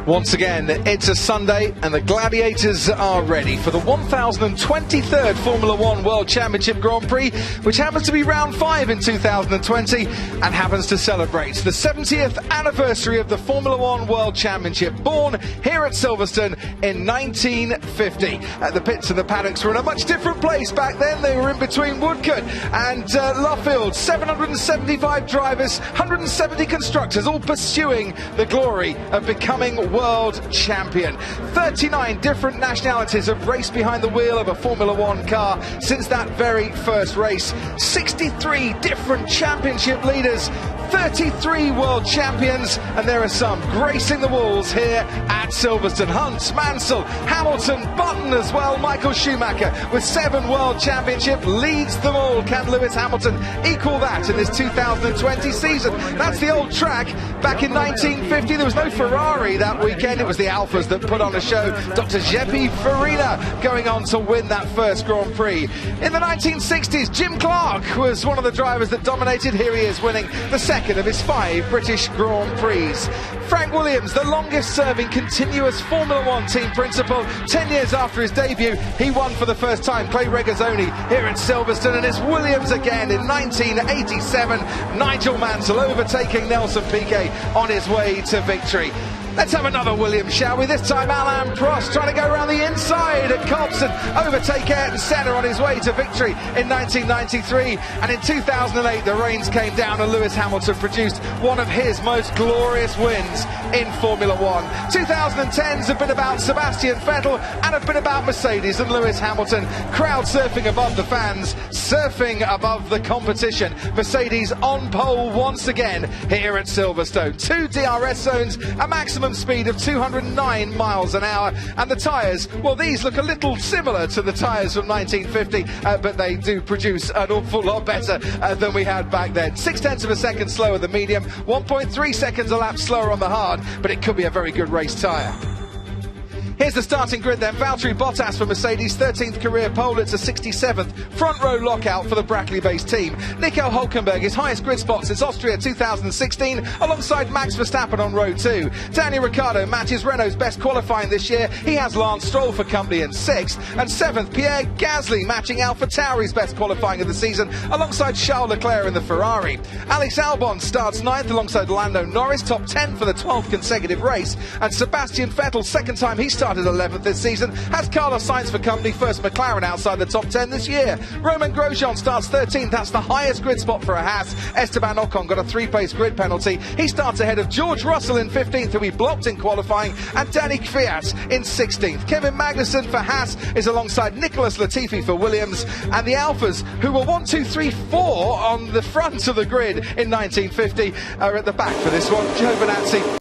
Once again, it's a Sunday and the gladiators are ready for the 1023rd Formula One World Championship Grand Prix, which happens to be round 5 in 2020 and happens to celebrate the 70th anniversary of the Formula One World Championship, born here at Silverstone in 1950. The pits and the paddocks were in a much different place back then. They were in between Woodcote and Luffield. 775 drivers, 170 constructors, all pursuing the glory of becoming world champion. 39 different nationalities have raced behind the wheel of a Formula One car since that very first race. 63 different championship leaders, 33 world champions, and there are some gracing the walls here at Silverstone. Hunt, Mansell, Hamilton, Button as well. Michael Schumacher with 7 world championship leads them all. Can Lewis Hamilton equal that in this 2020 season? That's the old track. Back in 1950 there was no Ferrari that weekend, it was the Alphas that put on a show. Dr. Giuseppe Farina going on to win that first Grand Prix. In the 1960s, Jim Clark was one of the drivers that dominated. Here he is winning the second of his 5 British Grand Prix. Frank Williams, the longest serving continuous Formula One team principal, 10 years after his debut, he won for the first time. Clay Regazzoni here at Silverstone, and it's Williams again in 1987. Nigel Mansell overtaking Nelson Piquet on his way to victory. Let's have another Williams, shall we? This time Alain Prost trying to go around the inside at Copse and overtake Ayrton Senna on his way to victory in 1993. And in 2008 the rains came down and Lewis Hamilton produced one of his most glorious wins in Formula One. 2010s have been about Sebastian Vettel and have been about Mercedes and Lewis Hamilton. Crowd surfing above the fans, surfing above the competition. Mercedes on pole once again here at Silverstone. 2 DRS zones, a maximum speed of 209 miles an hour, and the tyres, well, these look a little similar to the tyres from 1950, but they do produce an awful lot better than we had back then. 0.6 of a second slower than medium, 1.3 seconds a lap slower on the hard, but it could be a very good race tyre. Here's the starting grid then. Valtteri Bottas for Mercedes, 13th career pole. It's a 67th front row lockout for the Brackley-based team. Nico Hülkenberg, his highest grid spot since Austria 2016, alongside Max Verstappen on row 2. Daniel Ricciardo matches Renault's best qualifying this year. He has Lance Stroll for company in 6th. And 7th, Pierre Gasly matching AlphaTauri's best qualifying of the season, alongside Charles Leclerc in the Ferrari. Alex Albon starts 9th alongside Lando Norris, top 10 for the 12th consecutive race. And Sebastian Vettel, second time he started 11th this season, has Carlos Sainz for company, first McLaren outside the top 10 this year. Romain Grosjean starts 13th, that's the highest grid spot for a Haas. Esteban Ocon got a 3-place grid penalty. He starts ahead of George Russell in 15th, who he blocked in qualifying, and Danny Kvyat in 16th. Kevin Magnussen for Haas is alongside Nicholas Latifi for Williams, and the Alphas, who were 1, 2, 3, 4 on the front of the grid in 1950, are at the back for this one. Giovinazzi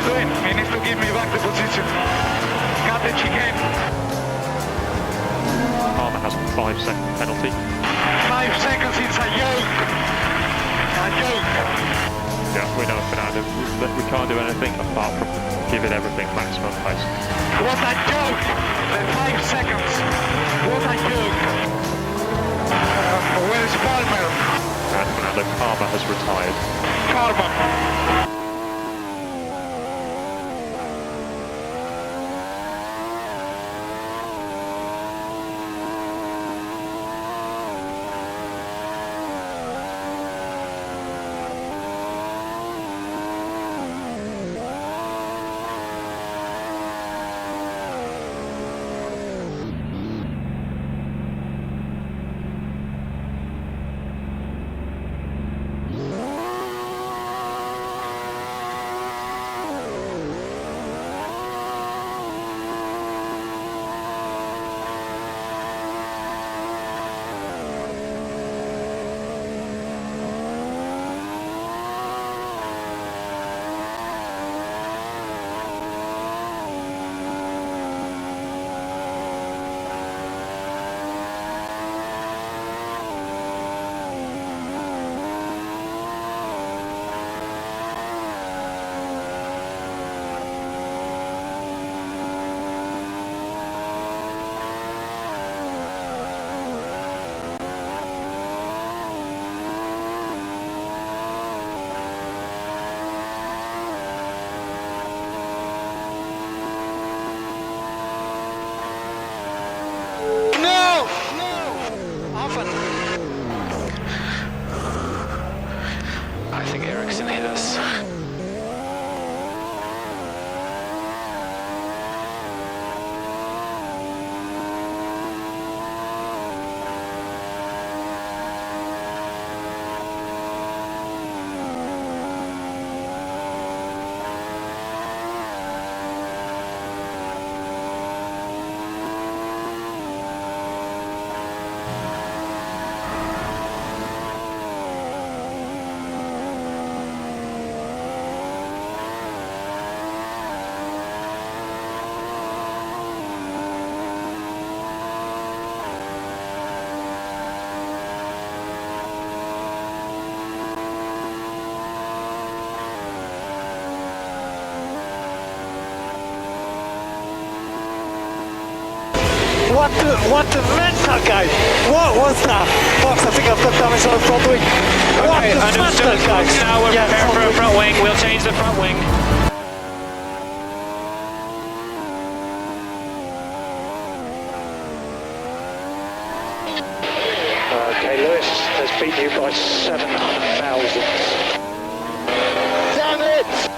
doing? He needs to give me back the position. Cut the chicane. Palmer has a 5-second penalty. 5 seconds, it's a joke. A joke. Yeah, we know, Fernando, that we can't do anything apart from give it everything maximum pace. What a joke! The 5 seconds. What a joke. Where is Palmer? And Fernando, Palmer has retired. Palmer. I think Ericsson hit us. What the mental, guys? What was that? Fox, I think I've got damage on the front wing. What Okay, the mental, guys? Now we're preparing for a front wing. We'll change the front wing. Okay, Lewis has beat you by 7 thousandths. Damn it!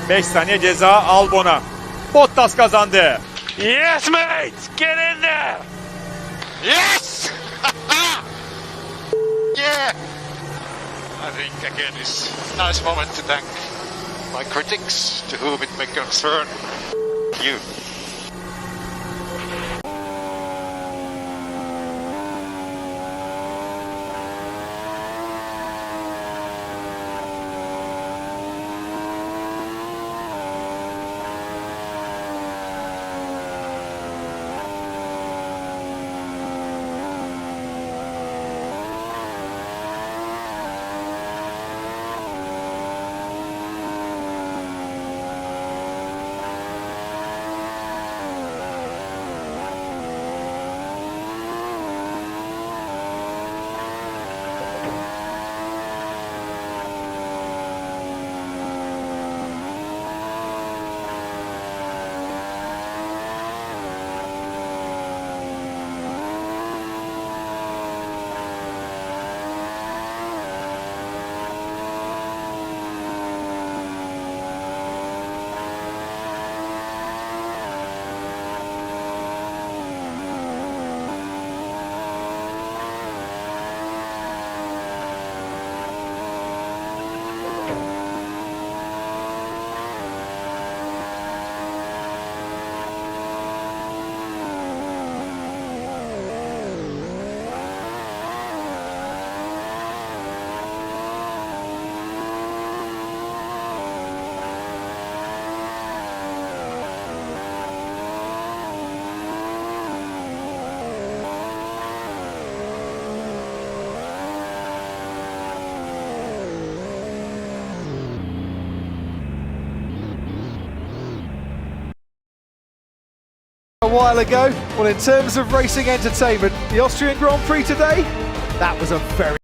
5 saniye ceza Albon'a. Bottas kazandı. Yes, mate! Get in there! Yes! Yeah! I think again is a nice moment to thank my critics, to whom it may concern. You. A while ago, well, in terms of racing entertainment, the Austrian Grand Prix today, that was a very